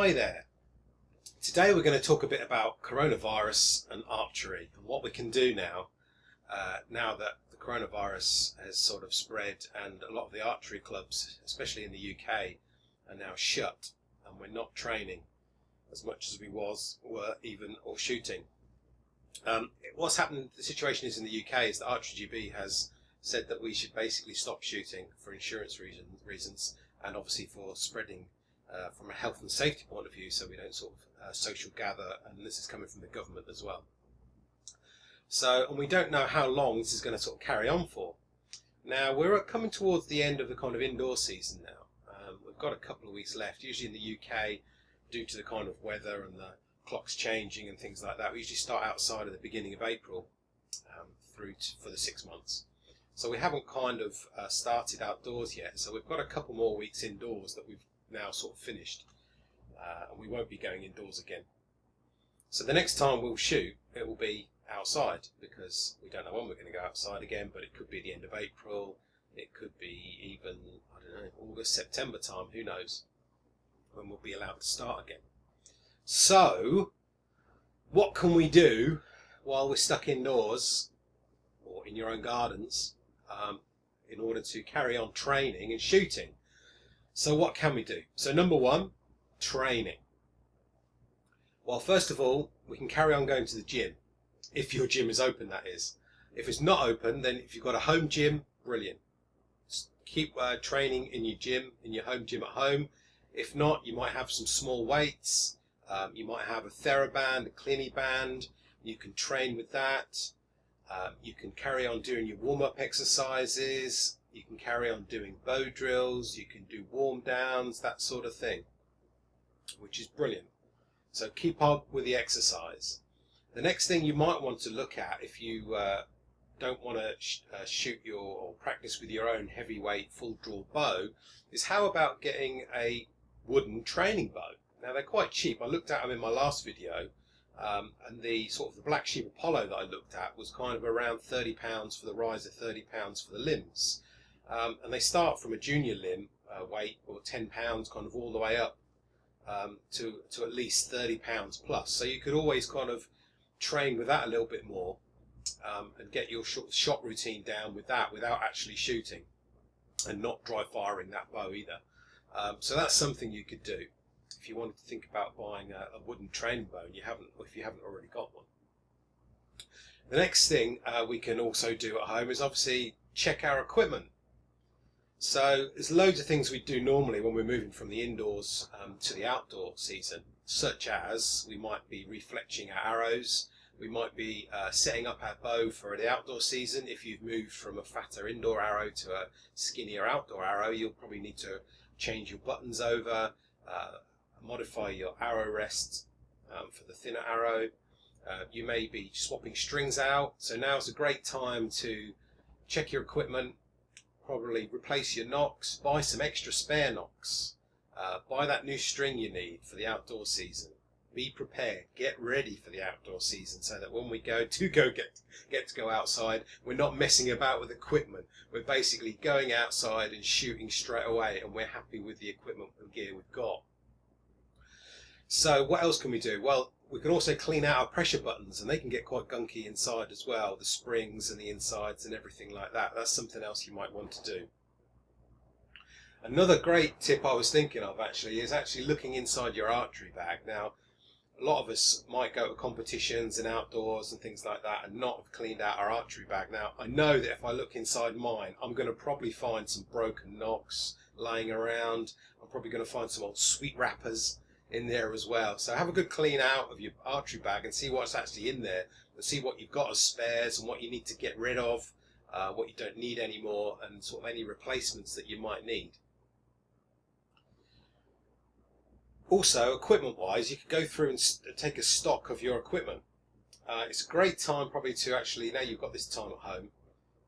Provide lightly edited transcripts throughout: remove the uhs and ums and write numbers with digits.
Hi there. Today we're going to talk a bit about coronavirus and archery and what we can do now, now that the coronavirus has sort of spread and a lot of the archery clubs, especially in the UK, are now shut and we're not training as much as we were even or shooting. What's happened, the situation is in the UK is that Archery GB has said that we should basically stop shooting for insurance reasons and obviously for spreading from a health and safety point of view, so we don't sort of social gather, and this is coming from the government as well. So, and we don't know how long this is going to sort of carry on for. Now, we're coming towards the end of the kind of indoor season now. We've got a couple of weeks left. Usually in the UK, due to the kind of weather and the clocks changing and things like that, we usually start outside at the beginning of April for the 6 months. So we haven't kind of started outdoors yet. So we've got a couple more weeks indoors that we've now sort of finished, and we won't be going indoors again. So the next time we'll shoot, it will be outside, because we don't know when we're going to go outside again, but it could be the end of April, it could be even, I don't know, August, September time, who knows when we'll be allowed to start again. So what can we do while we're stuck indoors or in your own gardens in order to carry on training and shooting? So what can we do? So number one, training. Well, first of all, we can carry on going to the gym, if your gym is open, that is. If it's not open, then if you've got a home gym, brilliant. Just keep training in your gym, in your home gym at home. If not, you might have some small weights. You might have a TheraBand, a Clini band. You can train with that. You can carry on doing your warm-up exercises. You can carry on doing bow drills, you can do warm downs, that sort of thing, which is brilliant. So keep up with the exercise. The next thing you might want to look at, if you don't want to shoot or practice with your own heavyweight full draw bow, is how about getting a wooden training bow? Now they're quite cheap. I looked at them in my last video, and the sort of the Black Sheep Apollo that I looked at was kind of around £30 for the riser, £30 for the limbs. And they start from a junior limb weight, or £10 kind of all the way up to at least £30 plus. So you could always kind of train with that a little bit more and get your shot routine down with that without actually shooting, and not dry firing that bow either. So that's something you could do if you wanted to think about buying a wooden training bow, and if you haven't already got one. The next thing we can also do at home is obviously check our equipment. So there's loads of things we do normally when we're moving from the indoors to the outdoor season, such as we might be refletching our arrows, we might be setting up our bow for the outdoor season. If you've moved from a fatter indoor arrow to a skinnier outdoor arrow, you'll probably need to change your buttons over, modify your arrow rest for the thinner arrow. You may be swapping strings out, so now's a great time to check your equipment. Probably replace your nocks, buy some extra spare nocks, buy that new string you need for the outdoor season. Be prepared, get ready for the outdoor season, so that when we get to go outside, we're not messing about with equipment. We're basically going outside and shooting straight away, and we're happy with the equipment and gear we've got. So what else can we do? Well, we can also clean out our pressure buttons, and they can get quite gunky inside as well, the springs and the insides and everything like that. That's something else you might want to do. Another great tip I was thinking of is actually looking inside your archery bag. Now, a lot of us might go to competitions and outdoors and things like that and not have cleaned out our archery bag. Now, I know that if I look inside mine, I'm going to probably find some broken nocks laying around. I'm probably going to find some old sweet wrappers in there as well. So have a good clean out of your archery bag and see what's actually in there, and see what you've got as spares and what you need to get rid of, what you don't need anymore, and sort of any replacements that you might need. Also, equipment wise, you could go through and take a stock of your equipment. It's a great time probably to actually, now you've got this time at home,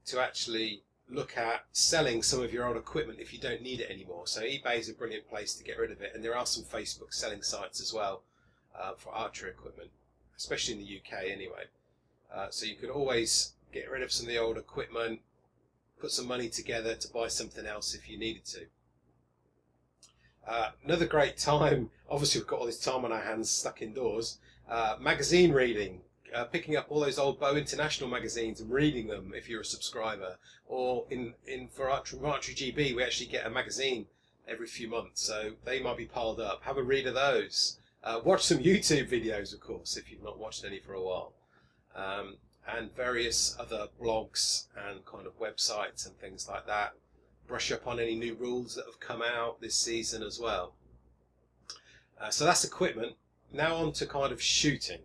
to actually look at selling some of your old equipment if you don't need it anymore. So eBay is a brilliant place to get rid of it, and there are some Facebook selling sites as well for archery equipment, especially in the UK anyway. So you could always get rid of some of the old equipment, put some money together to buy something else if you needed to. Another great time, obviously we've got all this time on our hands stuck indoors, magazine reading, picking up all those old Bow International magazines and reading them if you're a subscriber. Or for Archery GB, we actually get a magazine every few months, so they might be piled up. Have a read of those. Watch some YouTube videos, of course, if you've not watched any for a while. And various other blogs and kind of websites and things like that. Brush up on any new rules that have come out this season as well. So that's equipment. Now on to kind of shooting.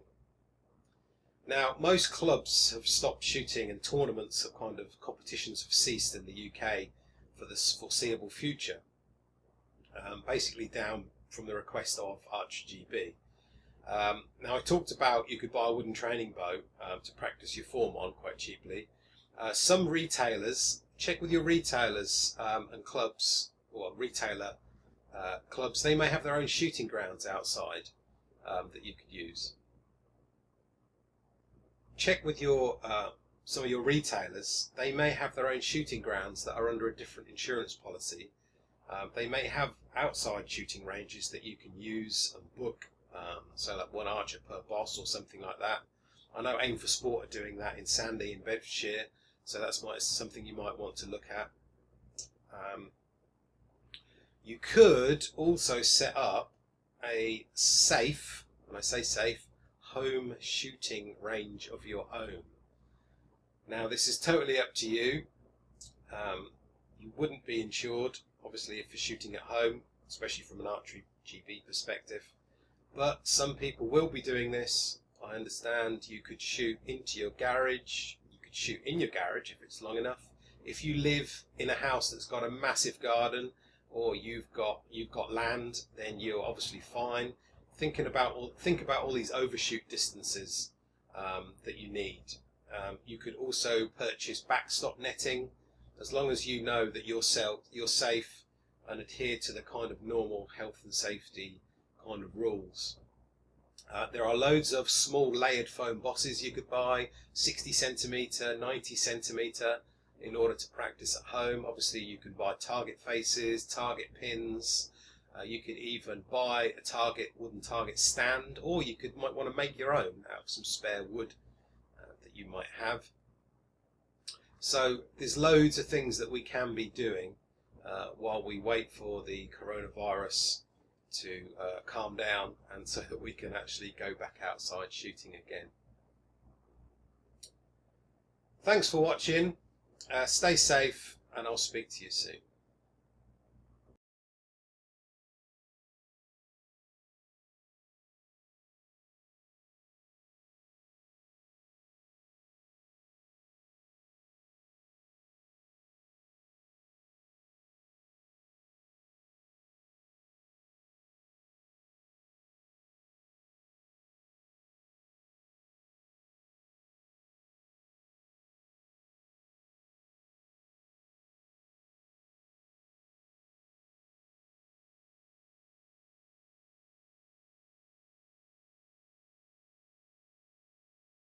Now most clubs have stopped shooting and tournaments of kind of competitions have ceased in the UK for the foreseeable future. Basically down from the request of Archery GB. Now I talked about you could buy a wooden training bow to practice your form on quite cheaply. Some retailers, check with your retailers and clubs, or retailer clubs, they may have their own shooting grounds outside that you could use. Check with your some of your retailers, they may have their own shooting grounds that are under a different insurance policy. They may have outside shooting ranges that you can use and book, so like one archer per boss or something like that. I know Aim for Sport are doing that in Sandy in Bedfordshire, so that's something you might want to look at. You could also set up a safe, when I say safe, home shooting range of your own. Now this is totally up to you. You wouldn't be insured, obviously, if you're shooting at home, especially from an Archery GB perspective. But some people will be doing this. I understand you could shoot into your garage. You could shoot in your garage if it's long enough. If you live in a house that's got a massive garden, or you've got land, then you're obviously fine. Think about all these overshoot distances that you need. You could also purchase backstop netting, as long as you know that you're safe and adhere to the kind of normal health and safety kind of rules. There are loads of small layered foam bosses you could buy, 60 centimetre, 90 centimetre, in order to practice at home. Obviously you can buy target faces, target pins. You could even buy a wooden target stand, or you might want to make your own out of some spare wood that you might have. So there's loads of things that we can be doing while we wait for the coronavirus to calm down, and so that we can actually go back outside shooting again. Thanks for watching. Stay safe, and I'll speak to you soon.